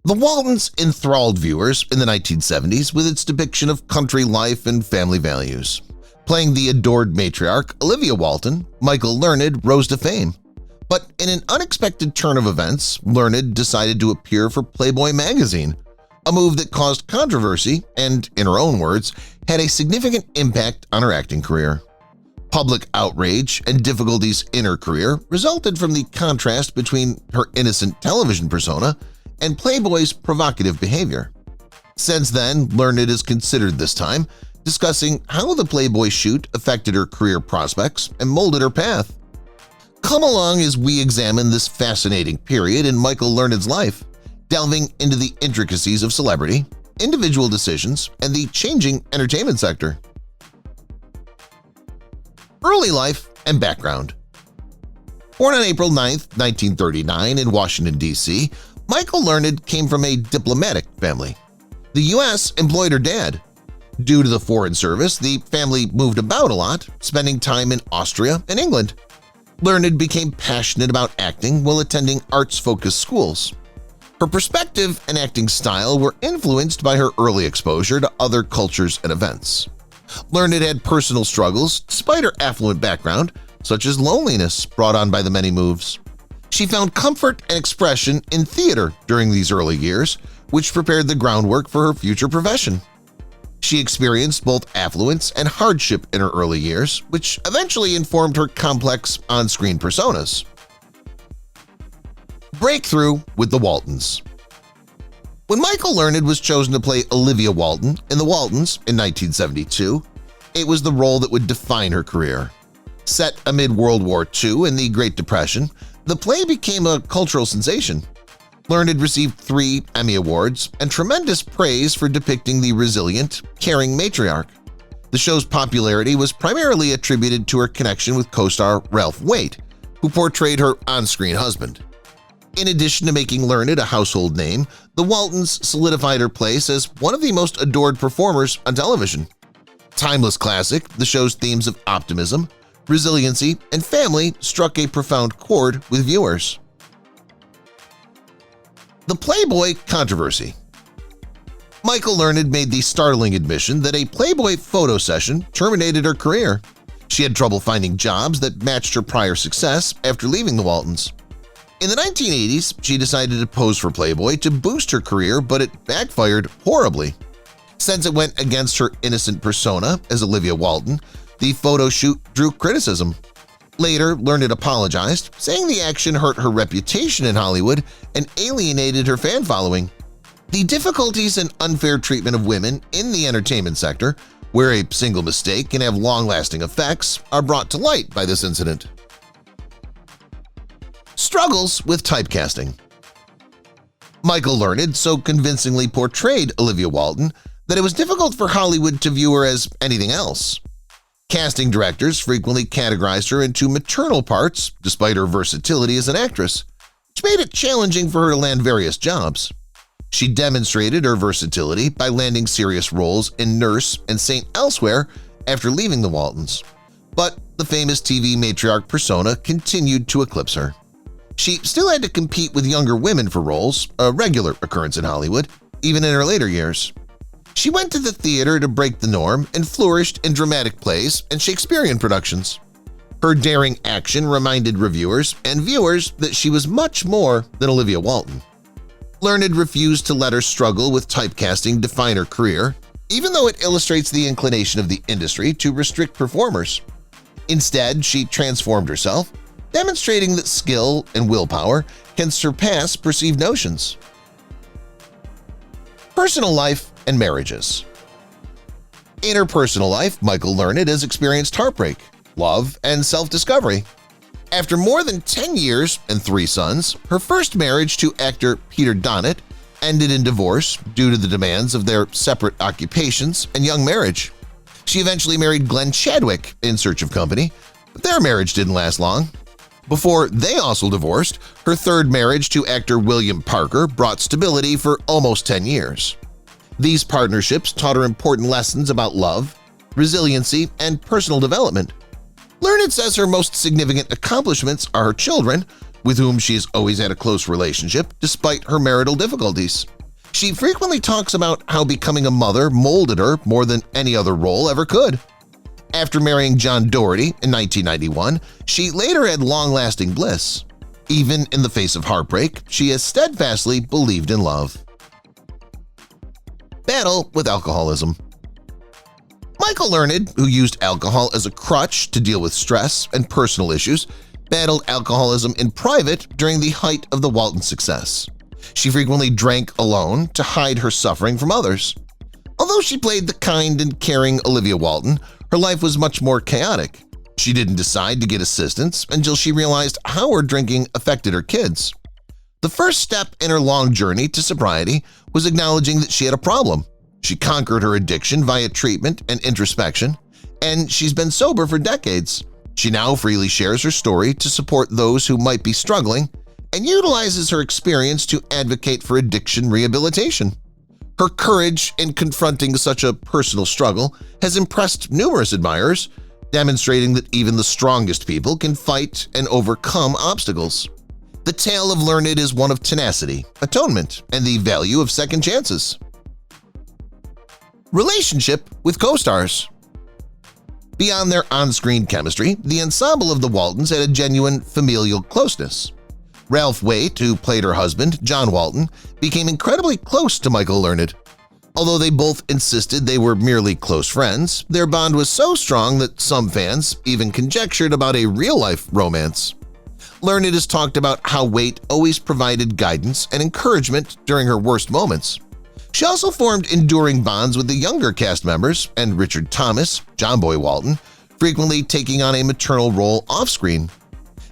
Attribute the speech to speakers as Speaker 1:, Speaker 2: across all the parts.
Speaker 1: The Waltons enthralled viewers in the 1970s with its depiction of country life and family values. Playing the adored matriarch Olivia Walton, Michael Learned rose to fame. But in an unexpected turn of events, Learned decided to appear for Playboy magazine, a move that caused controversy and, in her own words, had a significant impact on her acting career. Public outrage and difficulties in her career resulted from the contrast between her innocent television persona and Playboy's provocative behavior. Since then, Learned is considered this time, discussing how the Playboy shoot affected her career prospects and molded her path. Come along as we examine this fascinating period in Michael Learned's life, delving into the intricacies of celebrity, individual decisions, and the changing entertainment sector. Early life and background. Born on April 9, 1939 in Washington, D.C., Michael Learned came from a diplomatic family. The U.S. employed her dad. Due to the foreign service, the family moved about a lot, spending time in Austria and England. Learned became passionate about acting while attending arts-focused schools. Her perspective and acting style were influenced by her early exposure to other cultures and events. Learned had personal struggles despite her affluent background, such as loneliness brought on by the many moves. She found comfort and expression in theater during these early years, which prepared the groundwork for her future profession. She experienced both affluence and hardship in her early years, which eventually informed her complex on-screen personas. Breakthrough with the Waltons. When Michael Learned was chosen to play Olivia Walton in The Waltons in 1972, it was the role that would define her career. Set amid World War II and the Great Depression, the play became a cultural sensation. Learned received 3 Emmy Awards and tremendous praise for depicting the resilient, caring matriarch. The show's popularity was primarily attributed to her connection with co-star Ralph Waite, who portrayed her on-screen husband. In addition to making Learned a household name, the Waltons solidified her place as one of the most adored performers on television. Timeless classic, the show's themes of optimism, resiliency, and family struck a profound chord with viewers. The Playboy controversy. Michael Learned made the startling admission that a Playboy photo session terminated her career. She had trouble finding jobs that matched her prior success after leaving the Waltons. In the 1980s, she decided to pose for Playboy to boost her career, but it backfired horribly. Since it went against her innocent persona as Olivia Walton, the photo shoot drew criticism. Later, Learned apologized, saying the action hurt her reputation in Hollywood and alienated her fan following. The difficulties and unfair treatment of women in the entertainment sector, where a single mistake can have long-lasting effects, are brought to light by this incident. Struggles with typecasting. Michael Learned so convincingly portrayed Olivia Walton that it was difficult for Hollywood to view her as anything else. Casting directors frequently categorized her into maternal parts despite her versatility as an actress, which made it challenging for her to land various jobs. She demonstrated her versatility by landing serious roles in Nurse and Saint Elsewhere after leaving the Waltons. But the famous TV matriarch persona continued to eclipse her. She still had to compete with younger women for roles, a regular occurrence in Hollywood, even in her later years. She went to the theater to break the norm and flourished in dramatic plays and Shakespearean productions. Her daring action reminded reviewers and viewers that she was much more than Olivia Walton. Learned refused to let her struggle with typecasting define her career, even though it illustrates the inclination of the industry to restrict performers. Instead, she transformed herself, demonstrating that skill and willpower can surpass perceived notions. Personal life and marriages. In her personal life, Michael Learned has experienced heartbreak, love, and self-discovery. After more than 10 years and 3 sons, her first marriage to actor Peter Donnet ended in divorce due to the demands of their separate occupations and young marriage. She eventually married Glenn Chadwick in search of company, but their marriage didn't last long. Before they also divorced, her third marriage to actor William Parker brought stability for almost 10 years. These partnerships taught her important lessons about love, resiliency, and personal development. Learned says her most significant accomplishments are her children, with whom she has always had a close relationship despite her marital difficulties. She frequently talks about how becoming a mother molded her more than any other role ever could. After marrying John Doherty in 1991, she later had long-lasting bliss. Even in the face of heartbreak, she has steadfastly believed in love. Battle with alcoholism. Michael Learned, who used alcohol as a crutch to deal with stress and personal issues, battled alcoholism in private during the height of the Walton success. She frequently drank alone to hide her suffering from others. Although she played the kind and caring Olivia Walton, her life was much more chaotic. She didn't decide to get assistance until she realized how her drinking affected her kids. The first step in her long journey to sobriety was acknowledging that she had a problem. She conquered her addiction via treatment and introspection, and she's been sober for decades. She now freely shares her story to support those who might be struggling and utilizes her experience to advocate for addiction rehabilitation. Her courage in confronting such a personal struggle has impressed numerous admirers, demonstrating that even the strongest people can fight and overcome obstacles. The tale of Learned is one of tenacity, atonement, and the value of second chances. Relationship with co-stars. Beyond their on-screen chemistry, the ensemble of the Waltons had a genuine familial closeness. Ralph Waite, who played her husband, John Walton, became incredibly close to Michael Learned. Although they both insisted they were merely close friends, their bond was so strong that some fans even conjectured about a real-life romance. Learned has talked about how Waite always provided guidance and encouragement during her worst moments. She also formed enduring bonds with the younger cast members and Richard Thomas, John Boy Walton, frequently taking on a maternal role off-screen.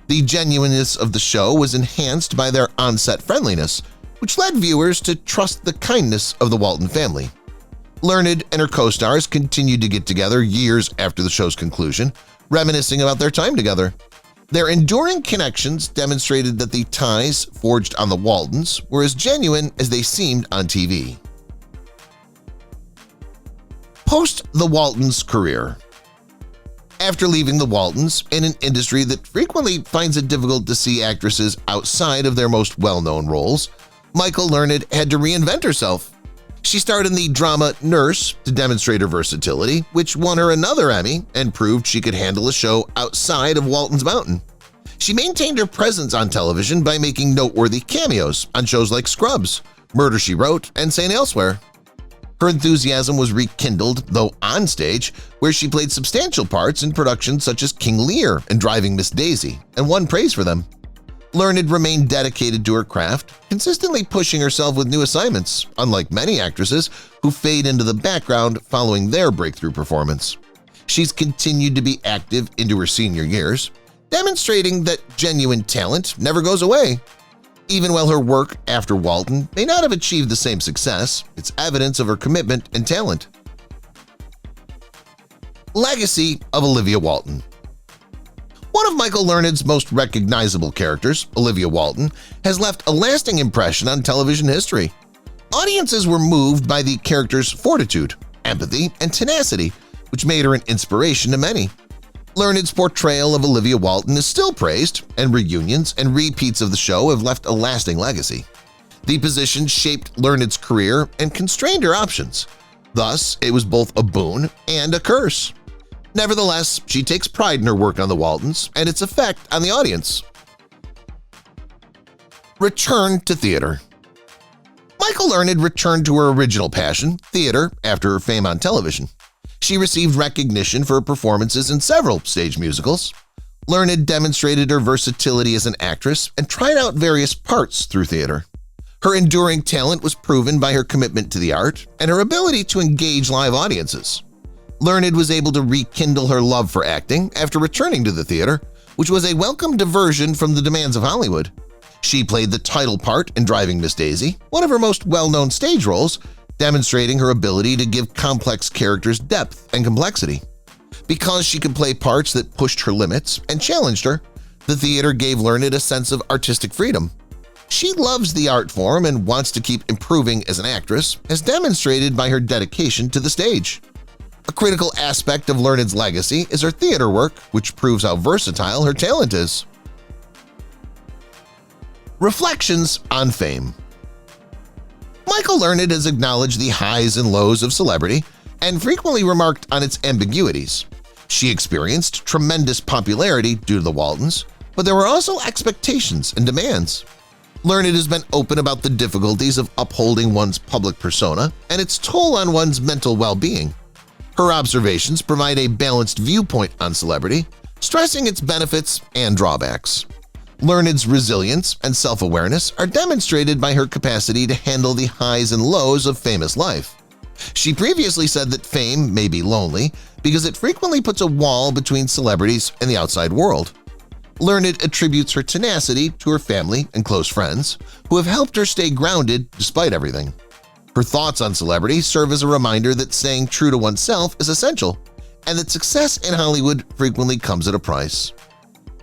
Speaker 1: The genuineness of the show was enhanced by their on-set friendliness, which led viewers to trust the kindness of the Walton family. Learned and her co-stars continued to get together years after the show's conclusion, reminiscing about their time together. Their enduring connections demonstrated that the ties forged on the Waltons were as genuine as they seemed on TV. Post the Waltons' career. After leaving the Waltons, in an industry that frequently finds it difficult to see actresses outside of their most well-known roles, Michael Learned had to reinvent herself. She starred in the drama Nurse to demonstrate her versatility, which won her another Emmy and proved she could handle a show outside of Walton's Mountain. She maintained her presence on television by making noteworthy cameos on shows like Scrubs, Murder, She Wrote, and St. Elsewhere. Her enthusiasm was rekindled, though on stage, where she played substantial parts in productions such as King Lear and Driving Miss Daisy, and won praise for them. Learned remained dedicated to her craft, consistently pushing herself with new assignments, unlike many actresses who fade into the background following their breakthrough performance. She's continued to be active into her senior years, demonstrating that genuine talent never goes away. Even while her work after Walton may not have achieved the same success, it's evidence of her commitment and talent. Legacy of Olivia Walton. One of Michael Learned's most recognizable characters, Olivia Walton, has left a lasting impression on television history. Audiences were moved by the character's fortitude, empathy, and tenacity, which made her an inspiration to many. Learned's portrayal of Olivia Walton is still praised, and reunions and repeats of the show have left a lasting legacy. The position shaped Learned's career and constrained her options. Thus, it was both a boon and a curse. Nevertheless, she takes pride in her work on the Waltons and its effect on the audience. Return to theater. Michael Learned returned to her original passion, theater, after her fame on television. She received recognition for her performances in several stage musicals. Learned demonstrated her versatility as an actress and tried out various parts through theater. Her enduring talent was proven by her commitment to the art and her ability to engage live audiences. Learned was able to rekindle her love for acting after returning to the theater, which was a welcome diversion from the demands of Hollywood. She played the title part in Driving Miss Daisy, one of her most well-known stage roles, demonstrating her ability to give complex characters depth and complexity. Because she could play parts that pushed her limits and challenged her, the theater gave Learned a sense of artistic freedom. She loves the art form and wants to keep improving as an actress, as demonstrated by her dedication to the stage. A critical aspect of Learned's legacy is her theater work, which proves how versatile her talent is. Reflections on fame. Michael Learned has acknowledged the highs and lows of celebrity and frequently remarked on its ambiguities. She experienced tremendous popularity due to the Waltons, but there were also expectations and demands. Learned has been open about the difficulties of upholding one's public persona and its toll on one's mental well-being. Her observations provide a balanced viewpoint on celebrity, stressing its benefits and drawbacks. Learned's resilience and self-awareness are demonstrated by her capacity to handle the highs and lows of famous life. She previously said that fame may be lonely because it frequently puts a wall between celebrities and the outside world. Learned attributes her tenacity to her family and close friends, who have helped her stay grounded despite everything. Her thoughts on celebrity serve as a reminder that staying true to oneself is essential, and that success in Hollywood frequently comes at a price.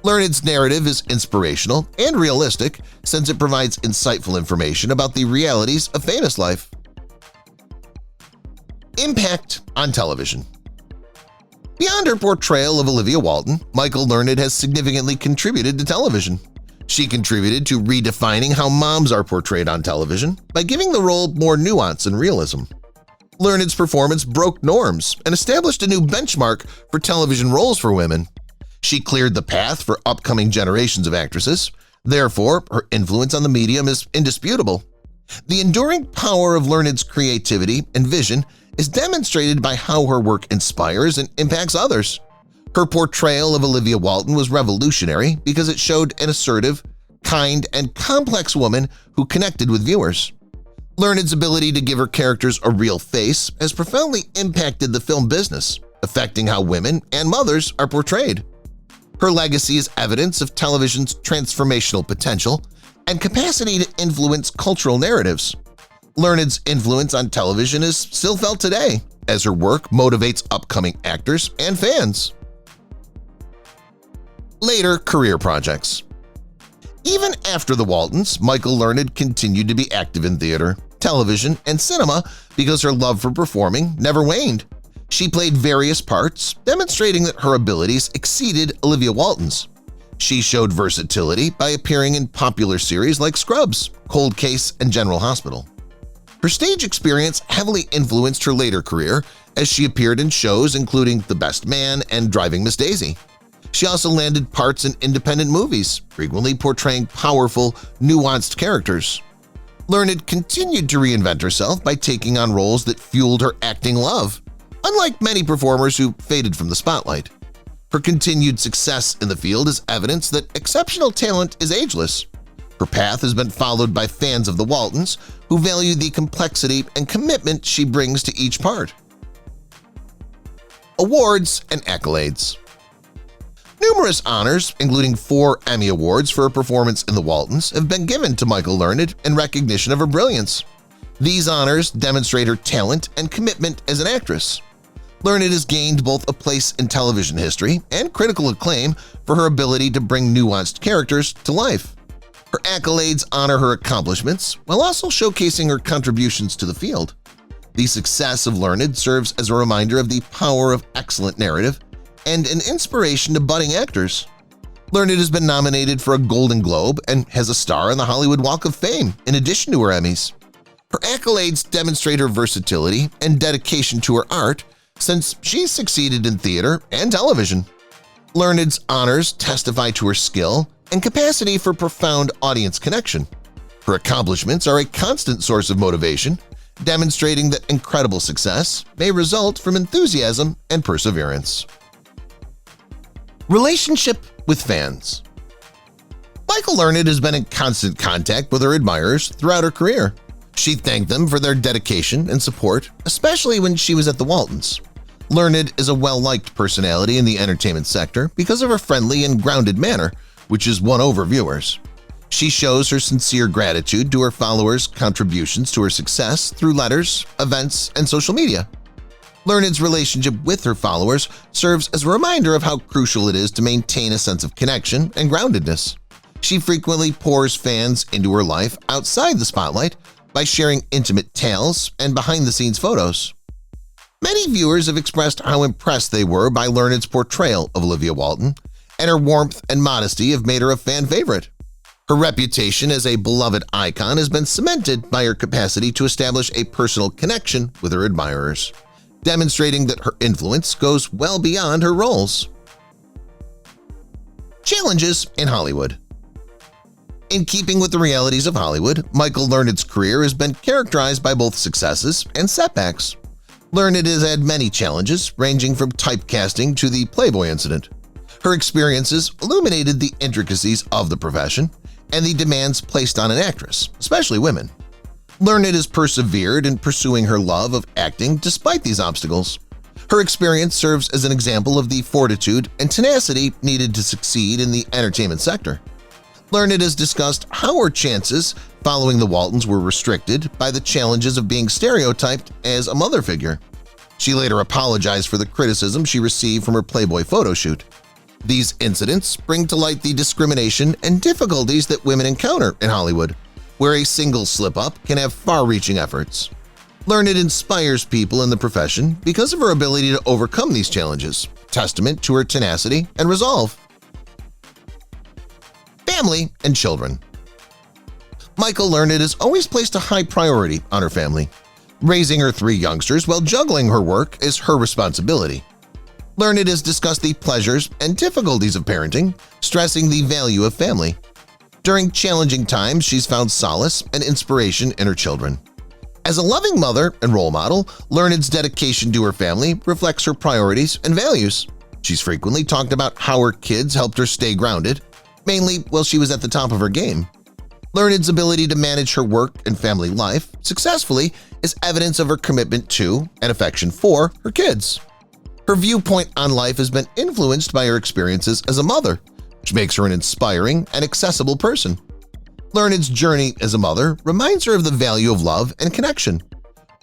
Speaker 1: Learned's narrative is inspirational and realistic since it provides insightful information about the realities of famous life. Impact on television. Beyond her portrayal of Olivia Walton, Michael Learned has significantly contributed to television. She contributed to redefining how moms are portrayed on television by giving the role more nuance and realism. Learned's performance broke norms and established a new benchmark for television roles for women. She cleared the path for upcoming generations of actresses. Therefore, her influence on the medium is indisputable. The enduring power of Learned's creativity and vision is demonstrated by how her work inspires and impacts others. Her portrayal of Olivia Walton was revolutionary because it showed an assertive, kind, and complex woman who connected with viewers. Learned's ability to give her characters a real face has profoundly impacted the film business, affecting how women and mothers are portrayed. Her legacy is evidence of television's transformational potential and capacity to influence cultural narratives. Learned's influence on television is still felt today, as her work motivates upcoming actors and fans. Later career projects. Even after the Waltons, Michael Learned continued to be active in theater, television, and cinema because her love for performing never waned. She played various parts, demonstrating that her abilities exceeded Olivia Walton's. She showed versatility by appearing in popular series like Scrubs, Cold Case, and General Hospital. Her stage experience heavily influenced her later career as she appeared in shows including The Best Man and Driving Miss Daisy. She also landed parts in independent movies, frequently portraying powerful, nuanced characters. Learned continued to reinvent herself by taking on roles that fueled her acting love, unlike many performers who faded from the spotlight. Her continued success in the field is evidence that exceptional talent is ageless. Her path has been followed by fans of the Waltons who value the complexity and commitment she brings to each part. Awards and accolades. Numerous honors, including 4 Emmy Awards for her performance in the Waltons, have been given to Michael Learned in recognition of her brilliance. These honors demonstrate her talent and commitment as an actress. Learned has gained both a place in television history and critical acclaim for her ability to bring nuanced characters to life. Her accolades honor her accomplishments while also showcasing her contributions to the field. The success of Learned serves as a reminder of the power of excellent narrative and an inspiration to budding actors. Learned has been nominated for a Golden Globe and has a star on the Hollywood Walk of Fame in addition to her Emmys. Her accolades demonstrate her versatility and dedication to her art since she's succeeded in theater and television. Learned's honors testify to her skill and capacity for profound audience connection. Her accomplishments are a constant source of motivation, demonstrating that incredible success may result from enthusiasm and perseverance. Relationship with fans. Michael Learned has been in constant contact with her admirers throughout her career. She thanked them for their dedication and support, especially when she was at the Waltons. Learned is a well-liked personality in the entertainment sector because of her friendly and grounded manner, which has won over viewers. She shows her sincere gratitude to her followers' contributions to her success through letters, events, and social media. Learned's relationship with her followers serves as a reminder of how crucial it is to maintain a sense of connection and groundedness. She frequently pours fans into her life outside the spotlight by sharing intimate tales and behind-the-scenes photos. Many viewers have expressed how impressed they were by Learned's portrayal of Olivia Walton, and her warmth and modesty have made her a fan favorite. Her reputation as a beloved icon has been cemented by her capacity to establish a personal connection with her admirers, demonstrating that her influence goes well beyond her roles. Challenges in Hollywood. In keeping with the realities of Hollywood, Michael Learned's career has been characterized by both successes and setbacks. Learned has had many challenges, ranging from typecasting to the Playboy incident. Her experiences illuminated the intricacies of the profession and the demands placed on an actress, especially women. Learned has persevered in pursuing her love of acting despite these obstacles. Her experience serves as an example of the fortitude and tenacity needed to succeed in the entertainment sector. Learned has discussed how her chances following the Waltons were restricted by the challenges of being stereotyped as a mother figure. She later apologized for the criticism she received from her Playboy photo shoot. These incidents bring to light the discrimination and difficulties that women encounter in Hollywood, where a single slip-up can have far-reaching efforts. Learned inspires people in the profession because of her ability to overcome these challenges, testament to her tenacity and resolve. Family and children. Michael Learned has always placed a high priority on her family. Raising her 3 youngsters while juggling her work is her responsibility. Learned has discussed the pleasures and difficulties of parenting, stressing the value of family. During challenging times, she's found solace and inspiration in her children. As a loving mother and role model, Learned's dedication to her family reflects her priorities and values. She's frequently talked about how her kids helped her stay grounded, mainly while she was at the top of her game. Learned's ability to manage her work and family life successfully is evidence of her commitment to and affection for her kids. Her viewpoint on life has been influenced by her experiences as a mother, which makes her an inspiring and accessible person. Learned's journey as a mother reminds her of the value of love and connection.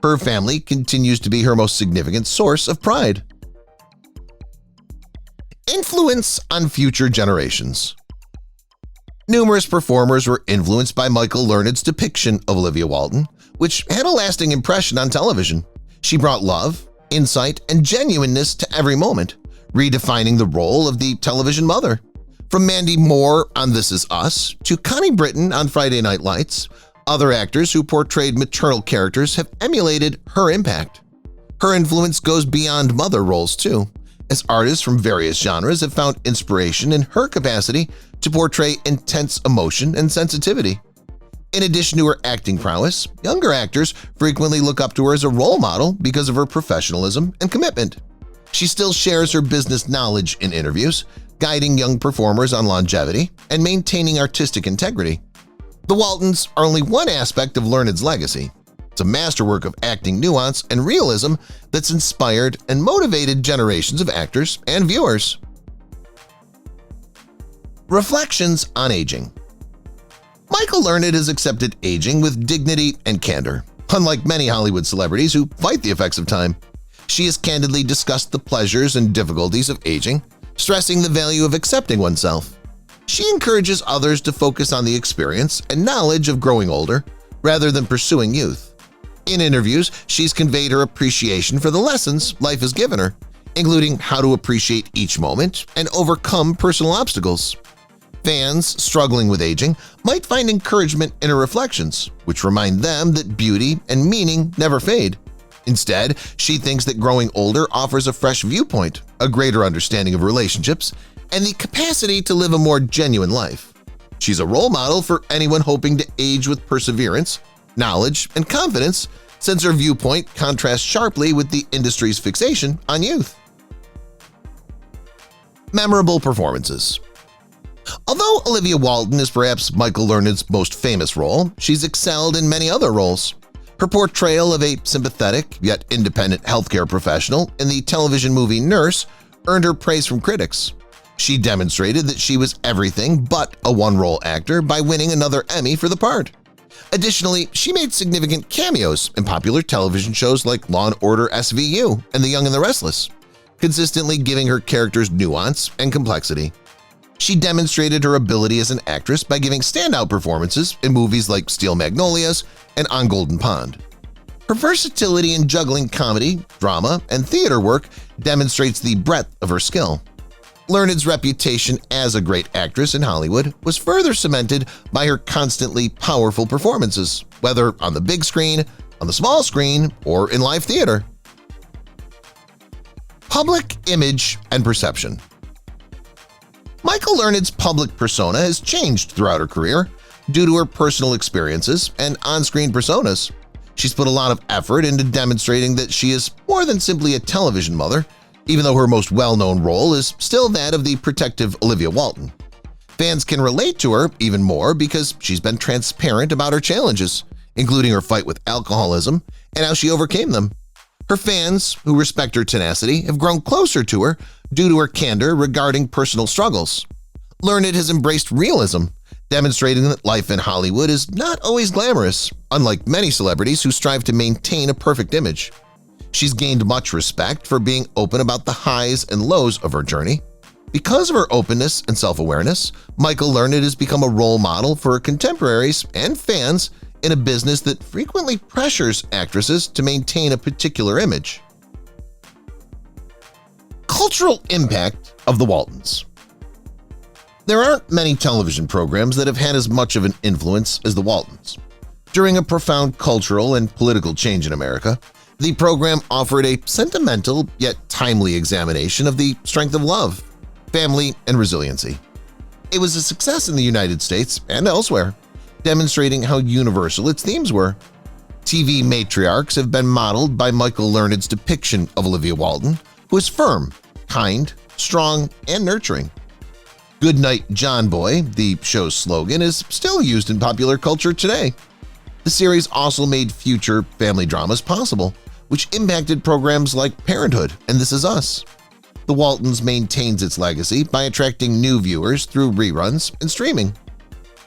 Speaker 1: Her family continues to be her most significant source of pride. Influence on future generations. Numerous performers were influenced by Michael Learned's depiction of Olivia Walton, which had a lasting impression on television. She brought love, insight, and genuineness to every moment, redefining the role of the television mother. From Mandy Moore on This Is Us to Connie Britton on Friday Night Lights, other actors who portrayed maternal characters have emulated her impact. Her influence goes beyond mother roles too, as artists from various genres have found inspiration in her capacity to portray intense emotion and sensitivity. In addition to her acting prowess, younger actors frequently look up to her as a role model because of her professionalism and commitment. She still shares her business knowledge in interviews, guiding young performers on longevity and maintaining artistic integrity. The Waltons are only one aspect of Learned's legacy. It's a masterwork of acting nuance and realism that's inspired and motivated generations of actors and viewers. Reflections on aging. Michael Learned has accepted aging with dignity and candor, unlike many Hollywood celebrities who fight the effects of time. She has candidly discussed the pleasures and difficulties of aging, stressing the value of accepting oneself. She encourages others to focus on the experience and knowledge of growing older rather than pursuing youth. In interviews, she's conveyed her appreciation for the lessons life has given her, including how to appreciate each moment and overcome personal obstacles. Fans struggling with aging might find encouragement in her reflections, which remind them that beauty and meaning never fade. Instead, she thinks that growing older offers a fresh viewpoint, a greater understanding of relationships, and the capacity to live a more genuine life. She's a role model for anyone hoping to age with perseverance, knowledge, and confidence, since her viewpoint contrasts sharply with the industry's fixation on youth. Memorable performances. Although Olivia Walton is perhaps Michael Learned's most famous role, she's excelled in many other roles. Her portrayal of a sympathetic yet independent healthcare professional in the television movie Nurse earned her praise from critics. She demonstrated that she was everything but a one-role actor by winning another Emmy for the part. Additionally, she made significant cameos in popular television shows like Law & Order SVU and The Young and the Restless, consistently giving her characters nuance and complexity. She demonstrated her ability as an actress by giving standout performances in movies like Steel Magnolias and On Golden Pond. Her versatility in juggling comedy, drama, and theater work demonstrates the breadth of her skill. Learned's reputation as a great actress in Hollywood was further cemented by her constantly powerful performances, whether on the big screen, on the small screen, or in live theater. Public image and perception. Michael Learned's public persona has changed throughout her career due to her personal experiences and on-screen personas. She's put a lot of effort into demonstrating that she is more than simply a television mother, even though her most well-known role is still that of the protective Olivia Walton. Fans can relate to her even more because she's been transparent about her challenges, including her fight with alcoholism and how she overcame them. Her fans, who respect her tenacity, have grown closer to her due to her candor regarding personal struggles. Learned has embraced realism, demonstrating that life in Hollywood is not always glamorous, unlike many celebrities who strive to maintain a perfect image. She's gained much respect for being open about the highs and lows of her journey. Because of her openness and self-awareness, Michael Learned has become a role model for her contemporaries and fans in a business that frequently pressures actresses to maintain a particular image. Cultural impact of the Waltons. There aren't many television programs that have had as much of an influence as the Waltons. During a profound cultural and political change in America, the program offered a sentimental yet timely examination of the strength of love, family, and resiliency. It was a success in the United States and elsewhere, demonstrating how universal its themes were. TV matriarchs have been modeled by Michael Learned's depiction of Olivia Walton, who is firm, kind, strong, and nurturing. "Good night, John Boy," the show's slogan, is still used in popular culture today. The series also made future family dramas possible, which impacted programs like Parenthood and This Is Us. The Waltons maintains its legacy by attracting new viewers through reruns and streaming.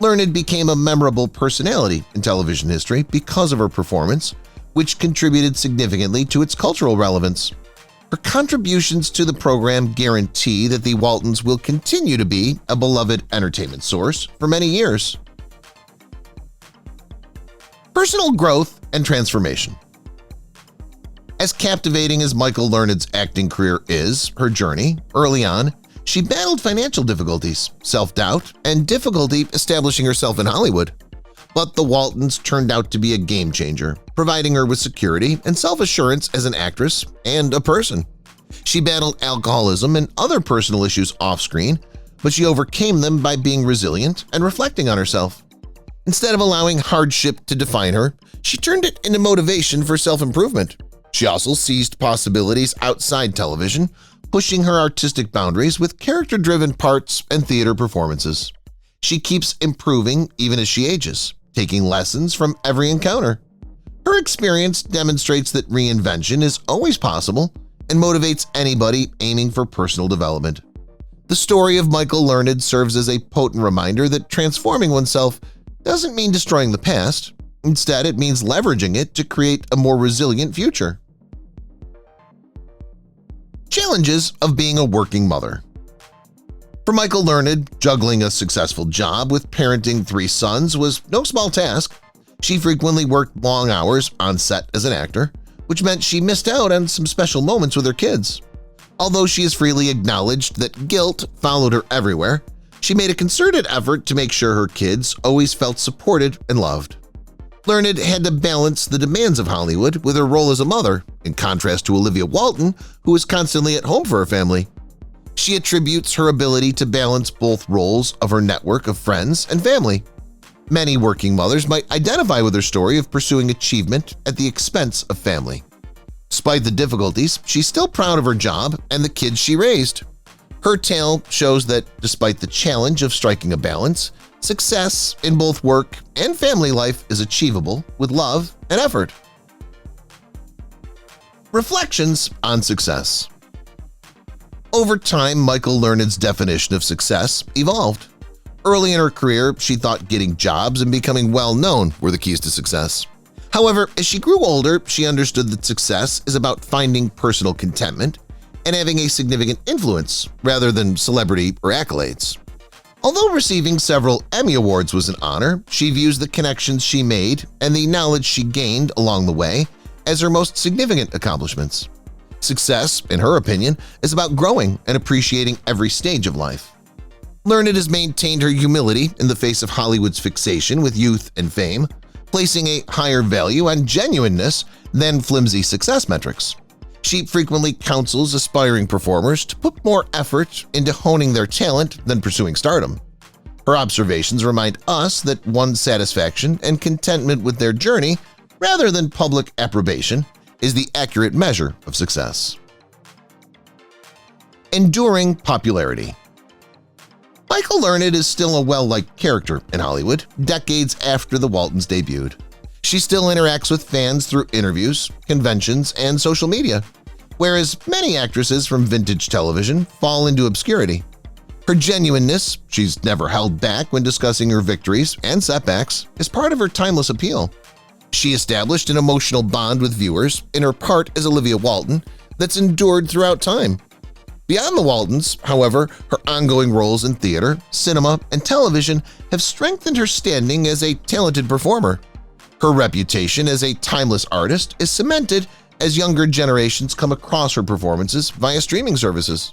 Speaker 1: Learned became a memorable personality in television history because of her performance, which contributed significantly to its cultural relevance. Her contributions to the program guarantee that the Waltons will continue to be a beloved entertainment source for many years. Personal growth and transformation. As captivating as Michael Learned's acting career is, her journey, early on, she battled financial difficulties, self-doubt, and difficulty establishing herself in Hollywood. But the Waltons turned out to be a game-changer, providing her with security and self-assurance as an actress and a person. She battled alcoholism and other personal issues off-screen, but she overcame them by being resilient and reflecting on herself. Instead of allowing hardship to define her, she turned it into motivation for self-improvement. She also seized possibilities outside television, pushing her artistic boundaries with character-driven parts and theater performances. She keeps improving even as she ages, taking lessons from every encounter. Her experience demonstrates that reinvention is always possible and motivates anybody aiming for personal development. The story of Michael Learned serves as a potent reminder that transforming oneself doesn't mean destroying the past. Instead, it means leveraging it to create a more resilient future. Challenges of being a working mother. For Michael Learned, juggling a successful job with parenting 3 sons was no small task. She frequently worked long hours on set as an actor, which meant she missed out on some special moments with her kids. Although she has freely acknowledged that guilt followed her everywhere, she made a concerted effort to make sure her kids always felt supported and loved. Learned had to balance the demands of Hollywood with her role as a mother, in contrast to Olivia Walton, who was constantly at home for her family. She attributes her ability to balance both roles of her network of friends and family. Many working mothers might identify with her story of pursuing achievement at the expense of family. Despite the difficulties, she's still proud of her job and the kids she raised. Her tale shows that despite the challenge of striking a balance, success in both work and family life is achievable with love and effort. Reflections on success. Over time, Michael Learned's definition of success evolved. Early in her career, she thought getting jobs and becoming well-known were the keys to success. However, as she grew older, she understood that success is about finding personal contentment and having a significant influence rather than celebrity or accolades. Although receiving several Emmy Awards was an honor, she views the connections she made and the knowledge she gained along the way as her most significant accomplishments. Success, in her opinion, is about growing and appreciating every stage of life. Learned has maintained her humility in the face of Hollywood's fixation with youth and fame, placing a higher value on genuineness than flimsy success metrics. She frequently counsels aspiring performers to put more effort into honing their talent than pursuing stardom. Her observations remind us that one's satisfaction and contentment with their journey, rather than public approbation, is the accurate measure of success. Enduring popularity. Michael Learned is still a well-liked character in Hollywood, decades after the Waltons debuted. She still interacts with fans through interviews, conventions, and social media, whereas many actresses from vintage television fall into obscurity. Her genuineness, she's never held back when discussing her victories and setbacks, is part of her timeless appeal. She established an emotional bond with viewers in her part as Olivia Walton that's endured throughout time. Beyond the Waltons, however, her ongoing roles in theater, cinema, and television have strengthened her standing as a talented performer. Her reputation as a timeless artist is cemented as younger generations come across her performances via streaming services.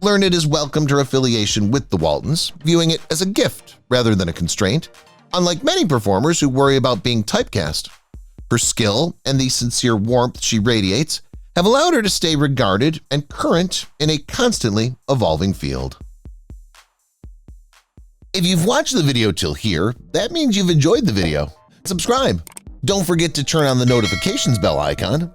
Speaker 1: Learned has welcomed her affiliation with the Waltons, viewing it as a gift rather than a constraint, unlike many performers who worry about being typecast. Her skill and the sincere warmth she radiates have allowed her to stay regarded and current in a constantly evolving field. If you've watched the video till here, that means you've enjoyed the video. Subscribe. Don't forget to turn on the notifications bell icon